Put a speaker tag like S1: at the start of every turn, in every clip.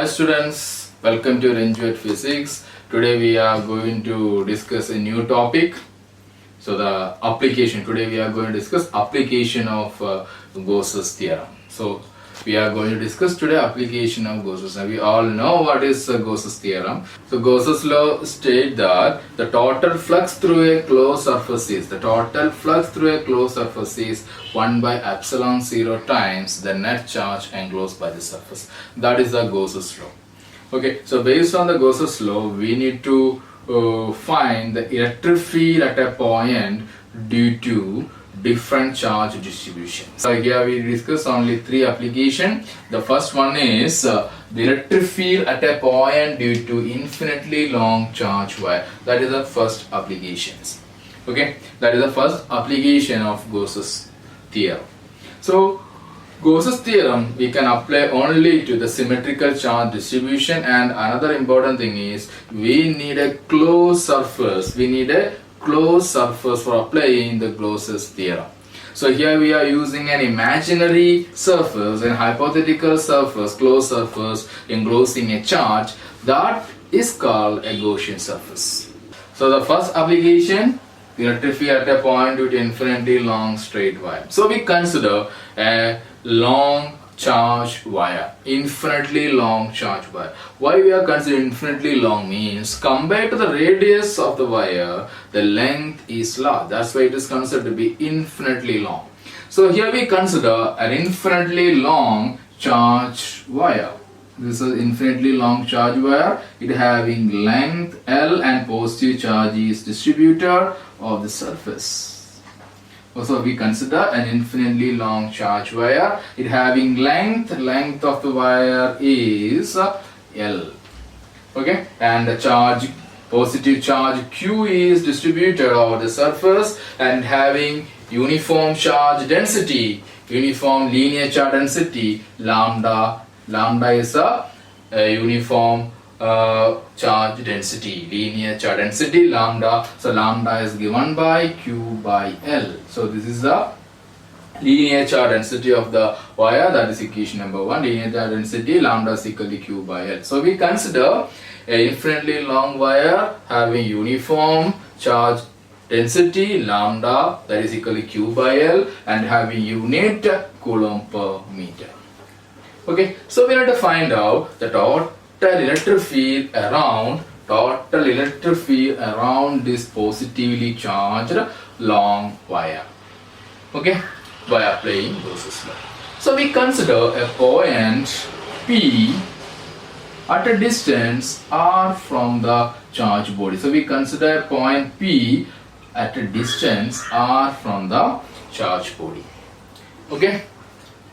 S1: Hi students, welcome to Renjuet Physics. Today we are going to discuss a new topic. So the application, today we are going to discuss application of Gauss's theorem. So we are going to discuss today application of Gauss's. Now we all know what is Gauss's theorem. So Gauss's law states that the total flux through a closed surface is 1 by epsilon 0 times the net charge enclosed by the surface. That is the Gauss's law. Okay, so based on the Gauss's law, we need to find the electric field at a point due to different charge distribution. So here we discuss only three applications. The first one is the electric field at a point due to infinitely long charge wire. That is the first applications. Okay, that is the first application of Gauss's theorem. So Gauss's theorem we can apply only to the symmetrical charge distribution, and another important thing is we need a closed surface. We need a closed surface for applying the Gauss's theorem. So here we are using an imaginary surface, an hypothetical surface, closed surface enclosing a charge that is called a Gaussian surface. So the first application, electric field at a point due to infinitely long straight wire. So we consider a long charge wire, infinitely long charge wire. Why we are considering infinitely long means compared to the radius of the wire, the length is large. That's why it is considered to be infinitely long. So here we consider an infinitely long charge wire. This is infinitely long charge wire. It having length L and positive charge is distributed of the surface. Also we consider an infinitely long charge wire. It having length of the wire is L. Okay, and the charge, positive charge Q is distributed over the surface and having uniform charge density, uniform linear charge density lambda. Lambda is a uniform charge density, linear charge density lambda. So lambda is given by Q by L. So this is the linear charge density of the wire. That is equation number 1. Linear charge density lambda is equal to Q by L. So we consider an infinitely long wire having uniform charge density lambda, that is equal to Q by L, and having unit coulomb per meter. Okay, so we need to find out the total electric field around this positively charged long wire. Okay, by applying Gauss's law. So we consider a point P at a distance R from the charge body. So we consider a point P at a distance R from the charge body. Okay,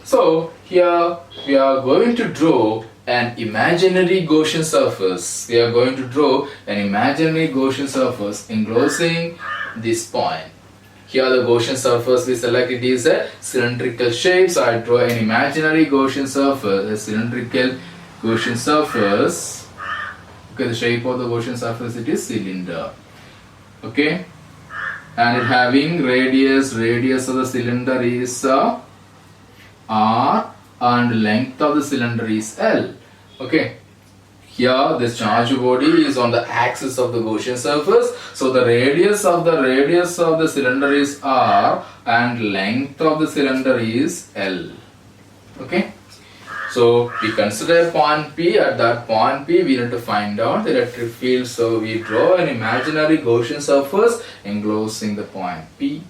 S1: so here we are going to draw an imaginary Gaussian surface. We are going to draw an imaginary Gaussian surface enclosing this point. Here the Gaussian surface we select, it is a cylindrical shape. So I draw an imaginary Gaussian surface, a cylindrical Gaussian surface. Okay, the shape of the Gaussian surface, it is cylinder. Okay, and it having radius of the cylinder is R and length of the cylinder is L. Okay, here this charge body is on the axis of the Gaussian surface. So the radius of the cylinder is R and length of the cylinder is L. Okay, so we consider point P. At that point P we need to find out the electric field. So we draw an imaginary Gaussian surface enclosing the point P,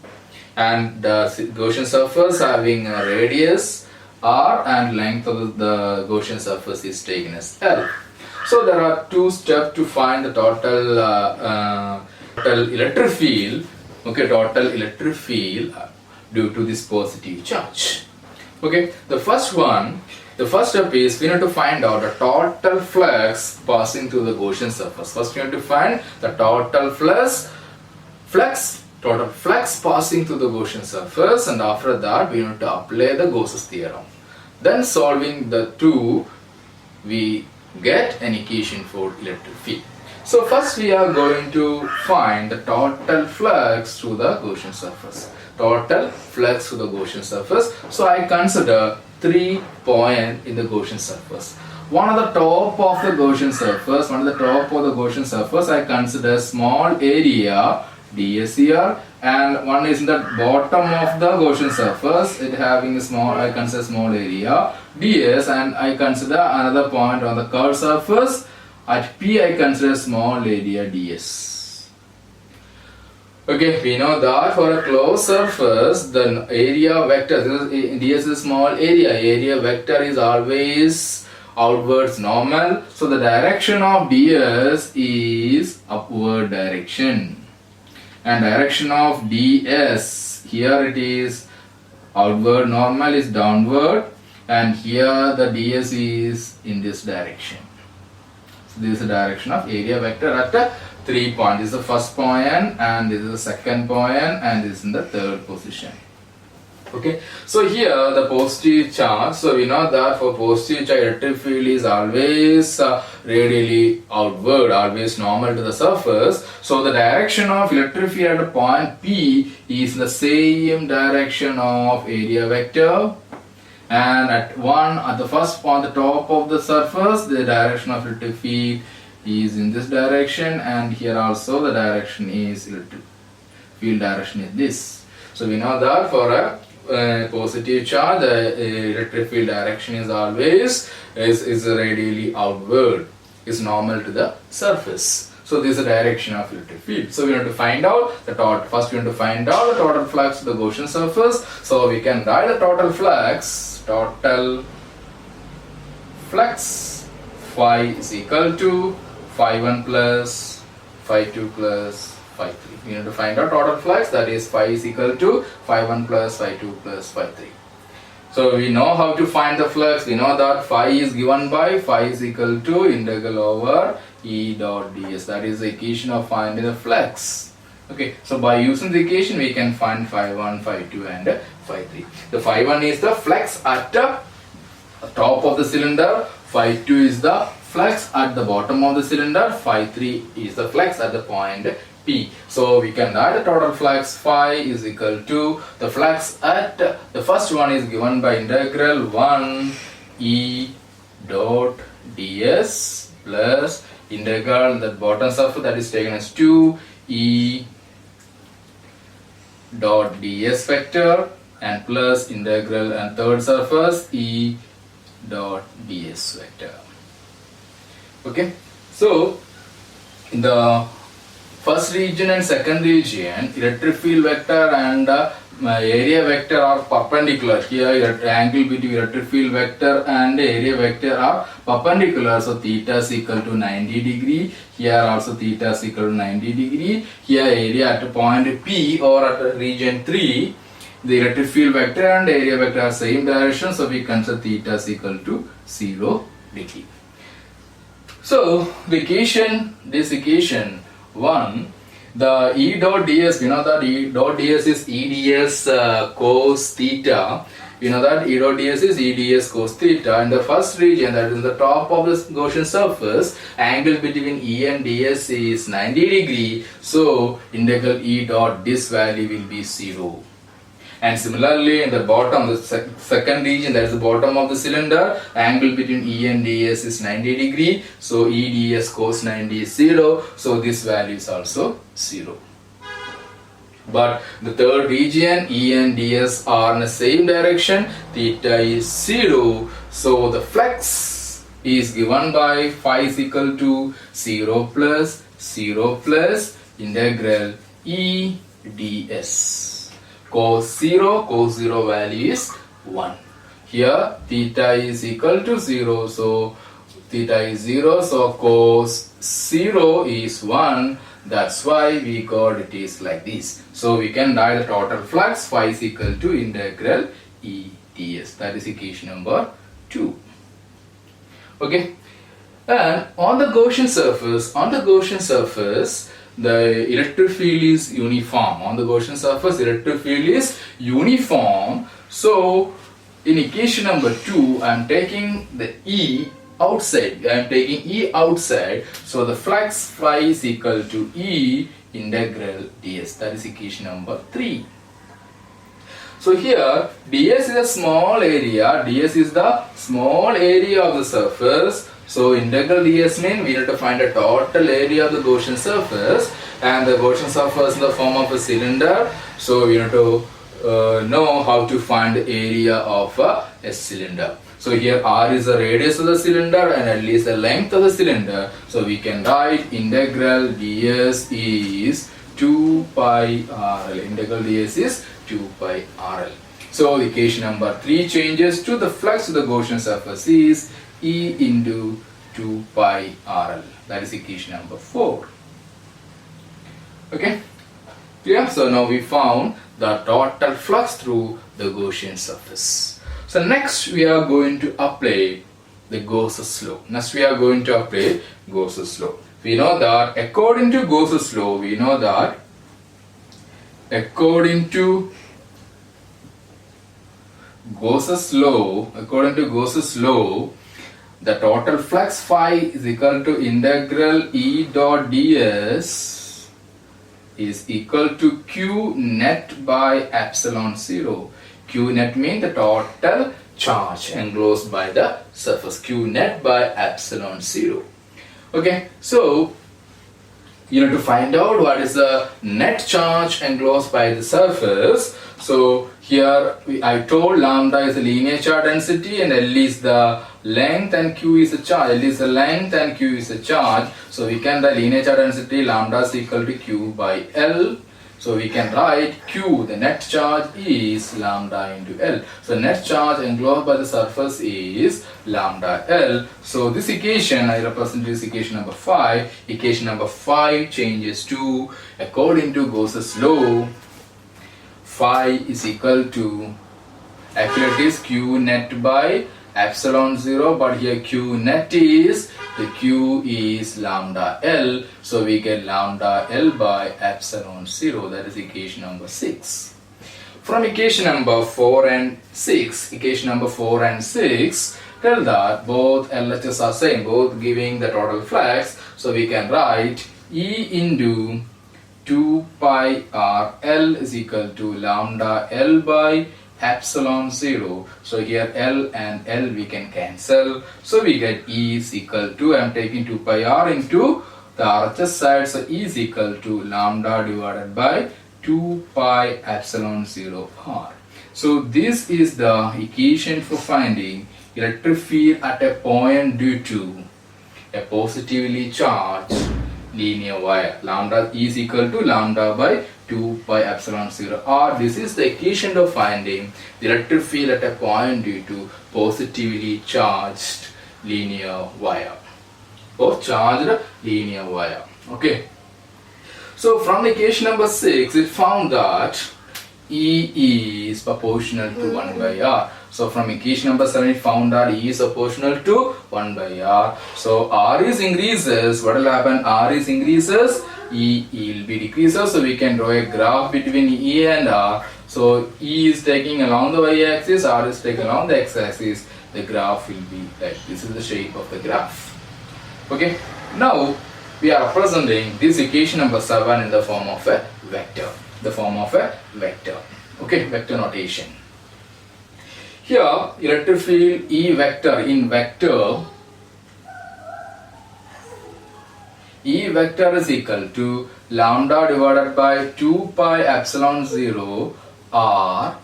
S1: and the Gaussian surface having a radius R and length of the Gaussian surface is taken as L. So there are two steps to find the total electric field. Okay, total electric field due to this positive charge. Okay, the first step is we need to find out the total flux passing through the Gaussian surface. First we need to find the total flux passing through the Gaussian surface, and after that we need to apply the Gauss's theorem. Then solving the two, we get an equation for electric field. So first we are going to find the total flux through the Gaussian surface. Total flux through the Gaussian surface. So I consider 3 points in the Gaussian surface. one at the top of the Gaussian surface, I consider small area ds here, and one is in the bottom of the Gaussian surface, it having a small, I consider small area ds, and I consider another point on the curved surface at P, I consider small area ds. Okay, we know that for a closed surface, the area vector, ds is small area vector is always outwards normal, so the direction of ds is upward direction, and direction of ds, here it is outward normal is downward, and here the ds is in this direction. So this is the direction of area vector at 3 points. This is the first point, and this is the second point, and this is in the third position. Okay, so here the positive charge, so we know that for positive charge electric field is always radially outward, always normal to the surface, so the direction of electric field at point P is the same direction of area vector, and at the first point, the top of the surface, the direction of electric field is in this direction, and here also the direction is electric field direction is this. So we know that for a positive charge, the electric field direction is always is radially outward, is normal to the surface. So this is the direction of electric field. So we have to find out the total. First, we have to find out the total flux to the Gaussian surface. So we can write the total flux. Total flux phi is equal to phi 1 plus phi 2 plus phi 3. We need to find out total flux, that is phi is equal to phi 1 plus phi 2 plus phi 3. So we know how to find the flux. We know that phi is given by phi is equal to integral over E dot ds. That is the equation of finding the flux. Okay, so by using the equation we can find phi 1, phi 2 and phi 3. The phi 1 is the flux at the top of the cylinder, phi 2 is the flux at the bottom of the cylinder, phi 3 is the flux at the point P. So we can write the total flux phi is equal to the flux at the first one is given by integral 1 E dot ds plus integral the bottom surface, that is taken as 2 E dot ds vector, and plus integral and third surface E dot ds vector. Okay, so in the first region and second region, electric field vector and area vector are perpendicular. Here angle between electric field vector and area vector are perpendicular, so theta is equal to 90 degree. Here also theta is equal to 90 degree. Here area at point P or at region 3, the electric field vector and area vector are same direction, so we consider theta is equal to 0 degree. So the equation, this equation 1, the E dot ds, we know that E dot ds is EDS cos theta. We know that E dot ds is EDS cos theta. In the first region, that is the top of the Gaussian surface, angle between E and ds is 90 degree. So integral E dot this value will be 0. And similarly, in the bottom, the second region, that is the bottom of the cylinder, angle between E and ds is 90 degree. So EDS cos 90 is 0. So this value is also 0. But the third region, E and ds are in the same direction. Theta is 0. So the flux is given by phi is equal to 0 plus integral E ds. Cos 0 value is 1. Here theta is equal to 0, so theta is 0, so cos 0 is 1. That's why we got it is like this. So we can write the total flux phi is equal to integral E ds. That is equation number 2. Okay, and on the Gaussian surface, the electric field is uniform. On the Gaussian surface, electric field is uniform. So in equation number 2, I am taking the E outside. So the flux phi is equal to E integral ds. That is equation number 3. So So here ds is a small area, ds is the small area of the surface. So integral ds means we need to find the total area of the Gaussian surface, and the Gaussian surface in the form of a cylinder. So we need to know how to find the area of a cylinder. So here r is the radius of the cylinder and L is the length of the cylinder. So we can write integral ds is 2 pi rl. Integral ds is 2 pi rl. So equation number 3 changes to the flux of the Gaussian surface is E into 2 pi rl. That is equation number 4. Okay. Yeah. So now we found the total flux through the Gaussian surface. So next we are going to apply the Gauss's law. Next we are going to apply Gauss's law. We know that according to Gauss's law, according to Gauss's law, the total flux phi is equal to integral E dot ds is equal to Q net by epsilon 0. Q net means the total charge enclosed by the surface. Q net by epsilon 0. Okay, so you need to find out what is the net charge enclosed by the surface. So here I told lambda is the linear charge density and L is the length and Q is the charge. L is the length and Q is the charge. So we can write linear charge density lambda is equal to Q by L. So we can write Q, the net charge is lambda into L. So net charge enclosed by the surface is lambda L. So this equation, I represent this equation number 5. Equation number 5 changes to, according to Gauss's law, phi is equal to, actually it is Q net by epsilon 0, but here Q net is, the Q is lambda L, so we get lambda L by epsilon 0. That is equation number 6. From equation number 4 and 6, tell that both LHS are same, both giving the total flux, so we can write E into 2 pi r L is equal to lambda L by epsilon 0. So here L and L we can cancel. So we get E is equal to, I am taking 2 pi r into the RHS side. So E is equal to lambda divided by 2 pi epsilon 0 r. So this is the equation for finding electric field at a point due to a positively charged linear wire. Lambda is equal to lambda by 2 pi epsilon 0 r. This is the equation of finding the electric field at a point due to positively charged linear wire or charged linear wire. Okay. So from the equation number 6, it found that E is proportional to 1 by r. So from equation number 7, it found that E is proportional to 1 by r. So r is increases. What will happen? R is increases. E will be decreases. So we can draw a graph between E and R. So E is taking along the y-axis, R is taking along the x-axis. The graph will be like this. Is the shape of the graph. Okay. Now we are representing this equation number 7 in the form of a vector. Okay, vector notation. Here, electric field E vector in vector. E vector is equal to lambda divided by 2 pi epsilon 0 r.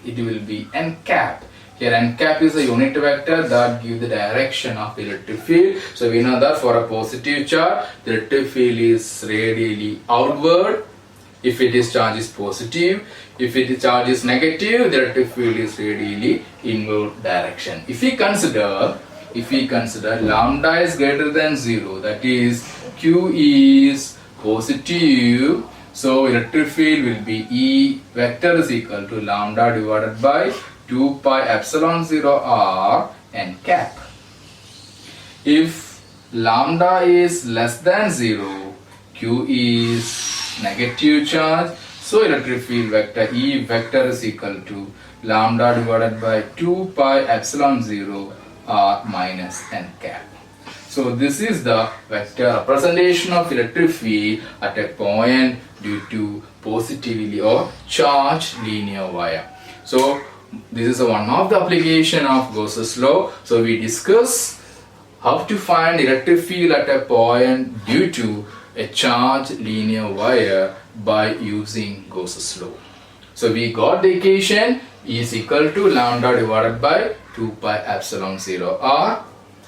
S1: It will be n cap. Here n cap is a unit vector that gives the direction of the electric field. So we know that for a positive charge, the electric field is radially outward. If it is charge is positive, if it is charge is negative, the electric field is radially inward direction. If we consider lambda is greater than 0, that is Q is positive, so electric field will be E vector is equal to lambda divided by 2 pi epsilon 0 r n cap. If lambda is less than 0, Q is negative charge, so electric field vector E vector is equal to lambda divided by 2 pi epsilon 0 r minus n cap. So this is the vector representation of electric field at a point due to positively or charged linear wire. So this is one of the application of Gauss's law. So we discuss how to find electric field at a point due to a charged linear wire by using Gauss's law. So we got the equation E is equal to lambda divided by 2 pi epsilon 0 r.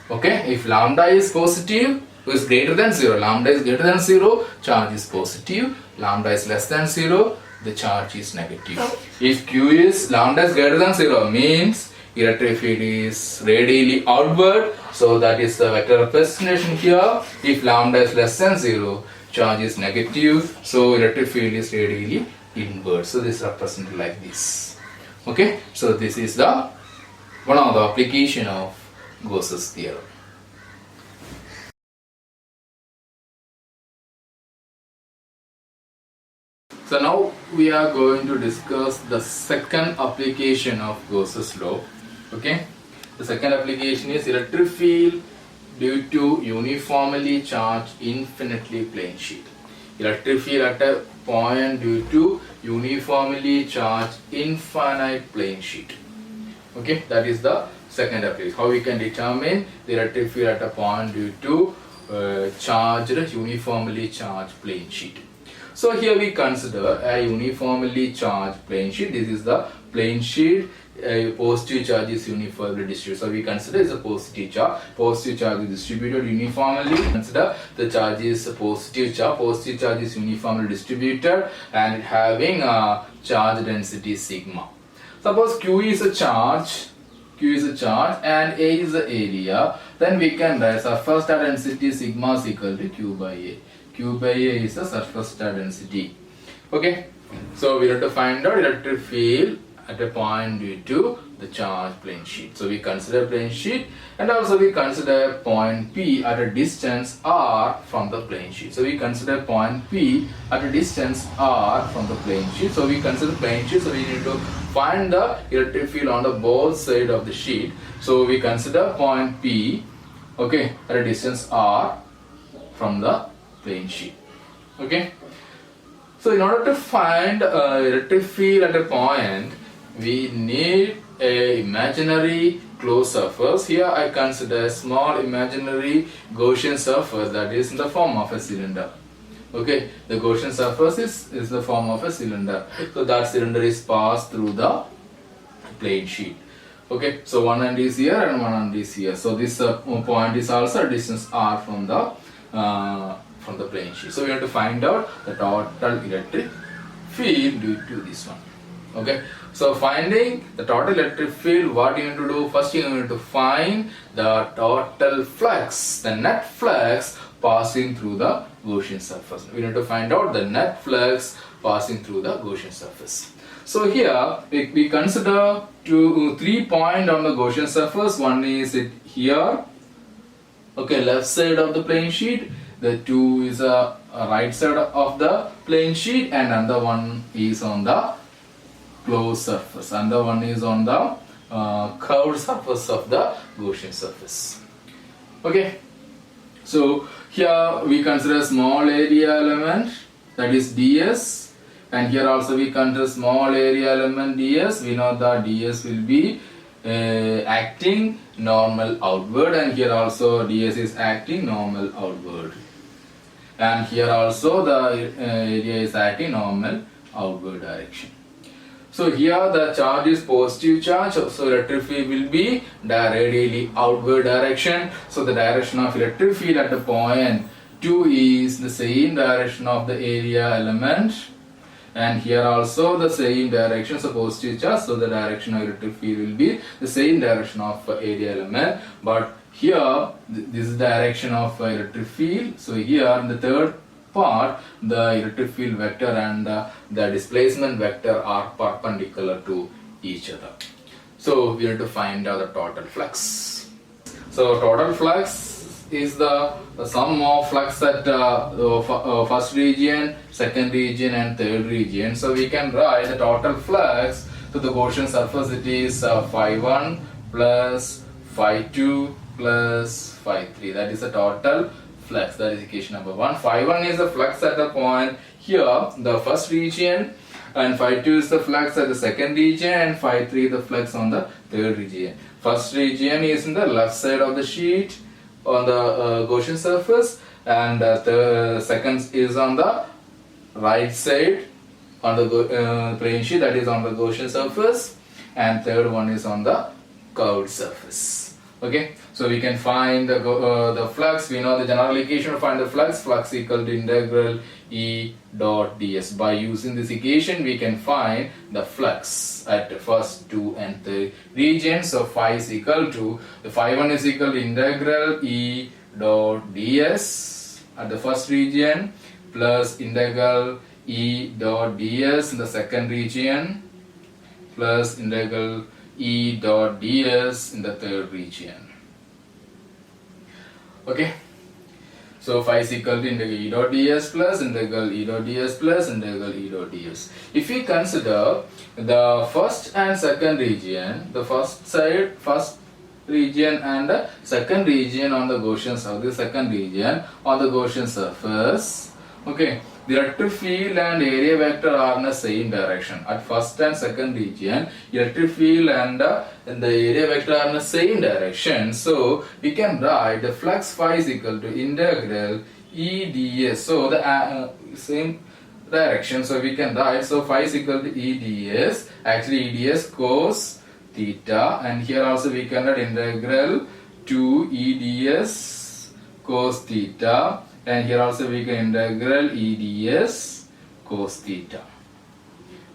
S1: Okay, if lambda is positive, is greater than 0, lambda is greater than 0, charge is positive, lambda is less than 0, the charge is negative. If q is lambda is greater than 0, means electric field is radially outward, so that is the vector representation here. If lambda is less than 0, charge is negative, so electric field is radially inward. So this is represented like this. Okay, so this is the one of the application of Gauss's theorem. So now we are going to discuss the second application of Gauss's law. Okay, the second application is electric field due to uniformly charged infinitely plane sheet. Electric field at a point due to uniformly charged infinite plane sheet. Okay, that is the second application. How we can determine the electric field at a point due to uniformly charged plane sheet. So here we consider a uniformly charged plane sheet. This is the plane sheet. Positive charge is uniformly distributed. So we consider it's a positive charge. Positive charge is distributed uniformly. Consider the charge is a positive charge. Positive charge is uniformly distributed and having a charge density sigma. Suppose Q is a charge. Q is a charge and A is the area. Then we can write surface density sigma is equal to Q by A. Q by A is the surface density. Okay, so we have to find out electric field at a point due to the charge plane sheet. So we consider plane sheet and also we consider point P at a distance r from the plane sheet. So we consider point P at a distance r from the plane sheet. So we consider plane sheet. So we need to find the electric field on the both side of the sheet. So we consider point P, okay, at a distance r from the plane sheet. Okay, so in order to find electric field at a point, we need a imaginary closed surface. Here I consider a small imaginary Gaussian surface that is in the form of a cylinder. Okay, the Gaussian surface is the form of a cylinder. So that cylinder is passed through the plane sheet. Okay, so one end is here and one end is here. So this point is also a distance r from the plane sheet. So we have to find out the total electric field due to this one. Okay, so finding the total electric field, what you need to do? First you need to find the total flux, the net flux passing through the Gaussian surface. We need to find out the net flux passing through the Gaussian surface. So here we consider 3 points on the Gaussian surface. One is it here, okay, left side of the plane sheet. The 2 is a right side of the plane sheet, and another one is on the closed surface. Another one is on the curved surface of the Gaussian surface. Okay, so here we consider small area element, that is ds, and here also we consider small area element ds. We know that ds will be acting normal outward, and here also ds is acting normal outward, and here also the area is acting normal outward direction. So here the charge is positive charge, so electric field will be radially outward direction. So the direction of electric field at the point 2 is the same direction of the area element, and here also the same direction, so positive charge, so the direction of electric field will be the same direction of area element. But here this is the direction of electric field. So here in the third part, the electric field vector and the displacement vector are perpendicular to each other. So we have to find out the total flux. So total flux is the sum of flux at first region, second region and third region. So we can write the total flux to the Gaussian surface. It is phi1 plus phi2 plus phi3. That is the total flux. That is equation number 1. Phi1 is the flux at the point here, the first region, and phi 2 is the flux at the second region, and phi 3 the flux on the third region. First region is in the left side of the sheet on the Gaussian surface, and the second is on the right side on the plane sheet, that is on the Gaussian surface, and third one is on the curved surface. Okay, so we can find the flux. We know the general equation to find the flux. Flux equal to integral E dot ds. By using this equation, we can find the flux at the first, two, and third region. So phi is equal to the phi 1 is equal to integral E dot ds at the first region plus integral E dot ds in the second region plus integral E dot ds in the third region. Okay, so phi is equal to integral E dot ds plus integral E dot ds plus integral E dot ds. If we consider the first and second region, the first region and the second region on the Gaussian surface, the second region on the Gaussian surface, okay, the electric field and area vector are in the same direction. At first and second region, electric field and the area vector are in the same direction. So we can write the flux phi is equal to integral E ds. So the same direction. So we can write, so phi is equal to E ds. Actually E ds cos theta, and here also we can write integral 2 E ds cos theta, and here also we can integral E ds cos theta.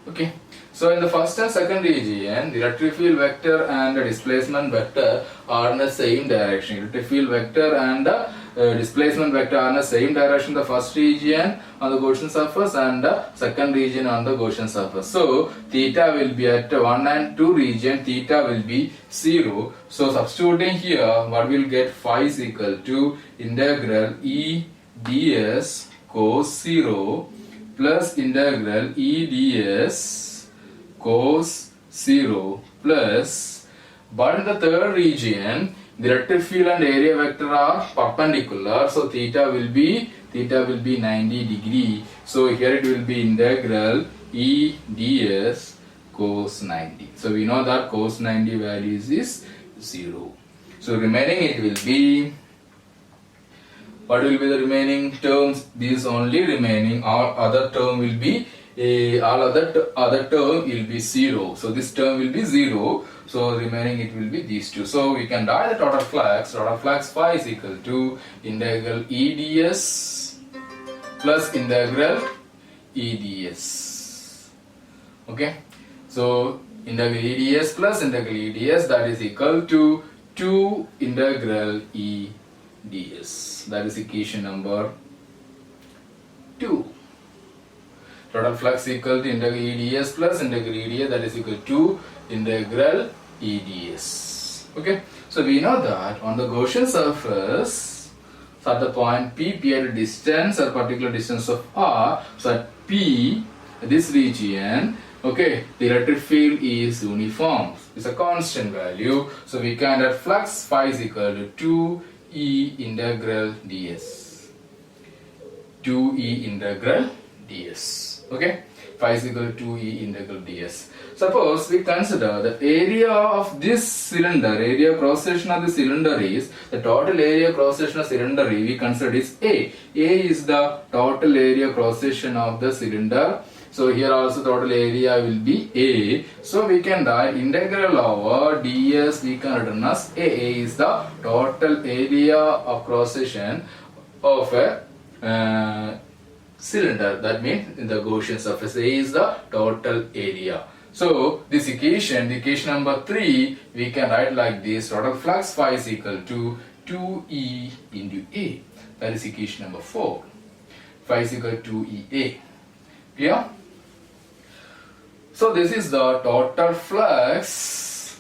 S1: Okay, so in the first and second region, the electric field vector and the displacement vector are in the same direction. Electric field vector and the displacement vector are in the same direction. The first region on the Gaussian surface and the second region on the Gaussian surface. So theta will be at 1 and 2 region, theta will be 0. So substituting here, what we'll get, phi is equal to integral E ds cos 0 plus integral E ds cos 0 plus, but in the third region the electric field and area vector are perpendicular, so theta will be 90 degree. So here it will be integral E ds cos 90. So we know that cos 90 values is 0. So remaining it will be, what will be the remaining terms? These only remaining. All other term will be other term will be 0. So this term will be 0. So remaining it will be these two. So we can write the total flux. Total flux phi is equal to integral E ds plus integral E ds. Okay. So integral E ds plus integral E ds, that is equal to 2 integral E ds. That is equation number 2. Total flux equal to integral E ds plus integral E ds, that is equal to integral E ds. Okay, so we know that on the Gaussian surface, so at the point P at a distance, a particular distance of r, so at P, this region, okay, the electric field is uniform, it's a constant value. So we can write flux phi is equal to 2 E integral ds. 2E integral ds. Okay, phi is equal to 2E integral ds. Suppose we consider the area of this cylinder, area cross section of the cylinder is, the total area cross section of cylinder we consider is A. A is the total area cross section of the cylinder. So here also total area will be A. So we can write integral over ds, we can written as A. A is the total area of cross section of a cylinder. That means in the Gaussian surface, A is the total area. So this equation, the equation number 3, we can write like this: total flux phi is equal to 2E into A. That is equation number 4. Phi is equal to 2EA. Clear? So this is the total flux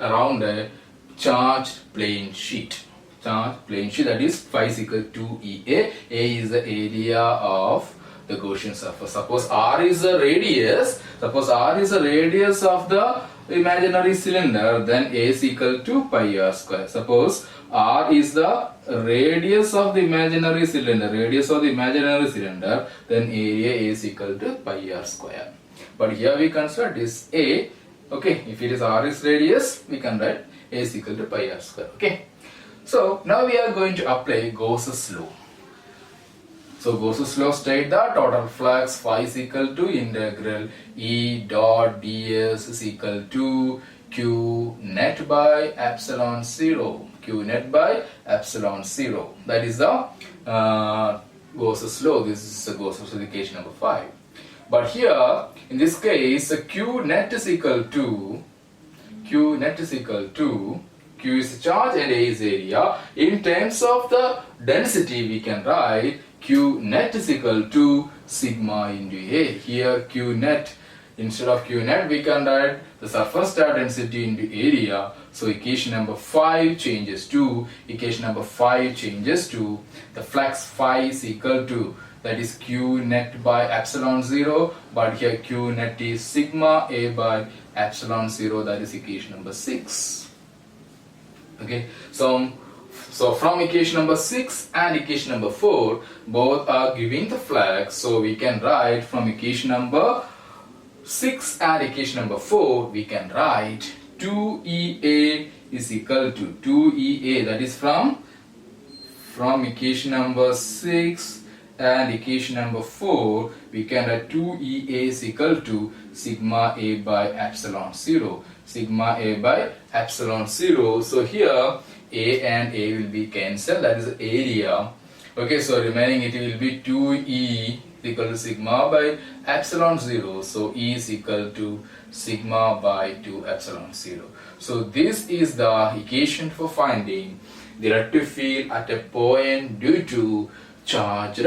S1: around a charged plane sheet. Charged plane sheet, that is phi is equal to EA. A is the area of the Gaussian surface. Suppose R is the radius. Suppose R is the radius of the imaginary cylinder, then A is equal to pi r square. Suppose r is the radius of the imaginary cylinder, then area is equal to pi r square. But here we consider this A. Okay, if it is r is radius, we can write A is equal to pi r square. Okay, so now we are going to apply Gauss's law. So Gauss's law states that total flux phi is equal to integral E dot ds is equal to Q net by epsilon 0. Q net by epsilon 0. That is the Gauss's law. This is the Gauss's equation number 5. But here, in this case, Q net is equal to Q is charge and A is area. In terms of the density, we can write Q net is equal to sigma into A. Here Q net, instead of Q net, we can write the surface charge density into area. So equation number 5 changes to the flux phi is equal to, that is Q net by epsilon 0, but here Q net is sigma A by epsilon 0, that is equation number 6. Okay, so from equation number 6 and equation number 4, both are giving the flux, so we can write from equation number 6 and equation number 4, we can write 2EA is equal to 2EA, that is from equation number 6 and equation number 4, we can write 2EA is equal to sigma A by epsilon 0. So here A and A will be cancelled, that is area. Okay, so remaining it will be 2E equal to sigma by epsilon 0. So E is equal to sigma by 2 epsilon 0. So this is the equation for finding the electric field at a point due to charged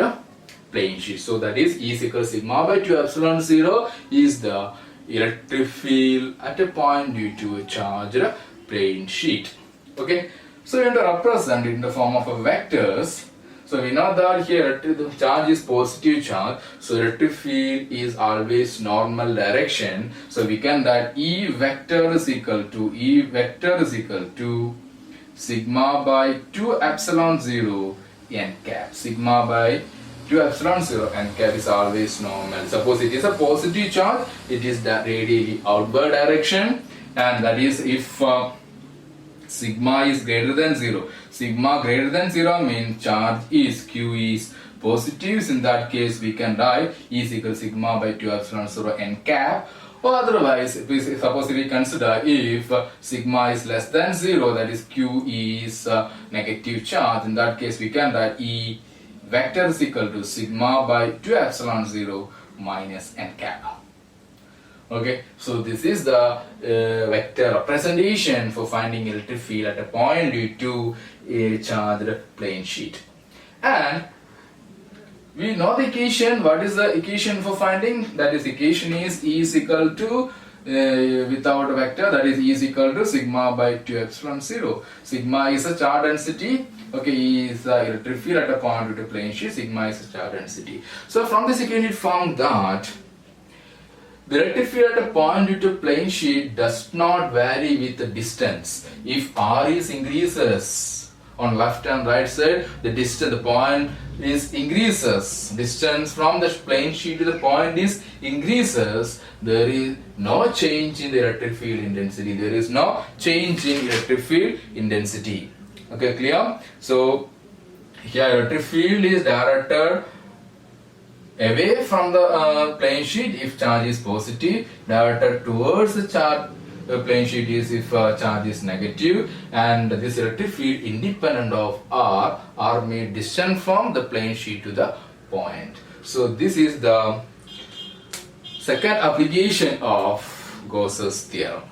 S1: plane sheet. So that is E is equal to sigma by 2 epsilon 0 is the electric field at a point due to a charged plane sheet. Okay, so we are going to represent it in the form of vectors. So we know that here the charge is positive charge, so electric field is always normal direction. So we can write E vector is equal to sigma by 2 epsilon 0 n cap. Sigma by 2 epsilon 0 n cap is always normal. Suppose it is a positive charge, it is the radially outward direction, and that is if sigma is greater than 0. Sigma greater than 0 means charge is Q is positive. In that case, we can write E is equal to sigma by 2 epsilon 0 n cap. Or otherwise, suppose we consider if sigma is less than 0, that is Q is negative charge. In that case, we can write E vector is equal to sigma by 2 epsilon 0 minus n cap. Okay, so this is the vector representation for finding electric field at a point due to a charged plane sheet. And we know the equation. What is the equation for finding? That is, equation is E is equal to without a vector, that is E is equal to sigma by 2 epsilon 0. Sigma is a charge density. Okay, E is the electric field at a point due to plane sheet. Sigma is a charge density. So from this equation, it found that the electric field at a point due to plane sheet does not vary with the distance. If R is increases on left and right side, the distance, the point is increases. Distance from the plane sheet to the point is increases. There is no change in the electric field intensity. Okay, clear? So here electric field is directed away from the plane sheet if charge is positive, directed towards the plane sheet is if charge is negative, and this electric field independent of R means distance from the plane sheet to the point. So this is the second application of Gauss's theorem.